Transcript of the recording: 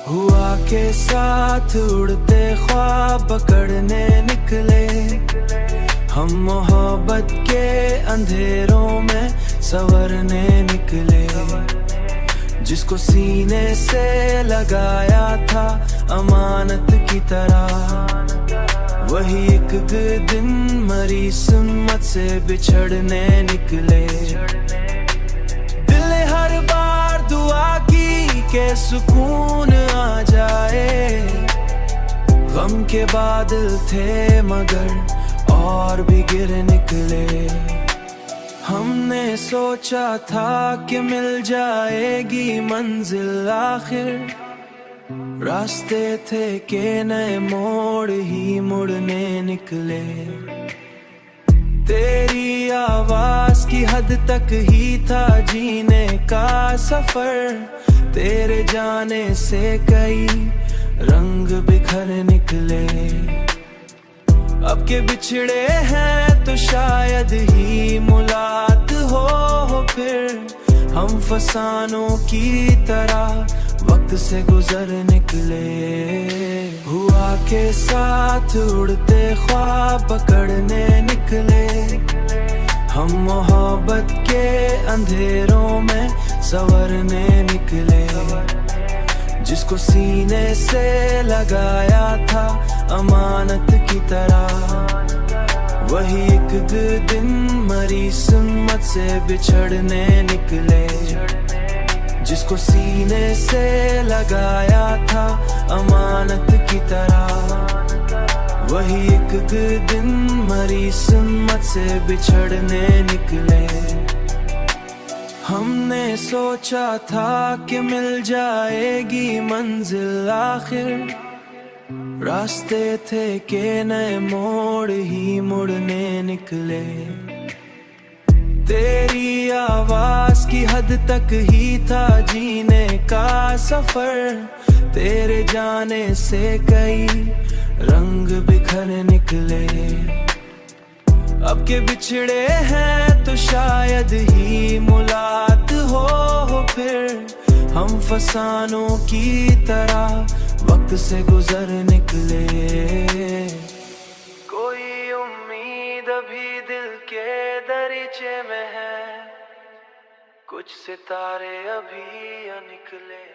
हुआ के साथ उड़ते ख्वाब पकड़ने निकले, हम मोहब्बत के अंधेरों में संवरने निकले। जिसको सीने से लगाया था अमानत की तरह, वही एक दिन मरी सुन्नत से बिछड़ने निकले। दिल ने हर बार दुआ की के सुकून आ जाए, गम के बादल थे मगर और भी गिर निकले। हमने सोचा था कि मिल जाएगी मंजिल आखिर, रास्ते थे कि नए मोड़ ही मुड़ने निकले। तेरी आवाज की हद तक ही था जीने का सफर, तेरे जाने से कई रंग बिखर निकले। अब के बिछड़े हैं तो शायद ही मुलाकात हो फिर, हम फसानों की तरह वक्त से गुजर निकले। हुआ के साथ उड़ते ख्वाब पकड़ने निकले, हम मोहब्बत के अंधेरों में संवरने निकले। जिसको सीने से लगाया था अमानत की तरह, वही एक दिन मरी सुन्नत से बिछड़ने निकले। जिसको सीने से लगाया था अमानत की तरह, वही एक दिन मरी सुन्नत से बिछड़ने निकले। हमने सोचा था कि मिल जाएगी मंजिल आखिर, रास्ते थे कि नए मोड़ ही मुड़ने निकले। तेरी आवाज की हद तक ही था जीने का सफर, तेरे जाने से कई रंग बिखर निकले। अब के बिछड़े हैं तो शायद ही मुलाकात हो फिर, हम फसानों की तरह वक्त से गुजर निकले। कोई उम्मीद अभी दिल के दरीचे में है, कुछ सितारे अभी निकले।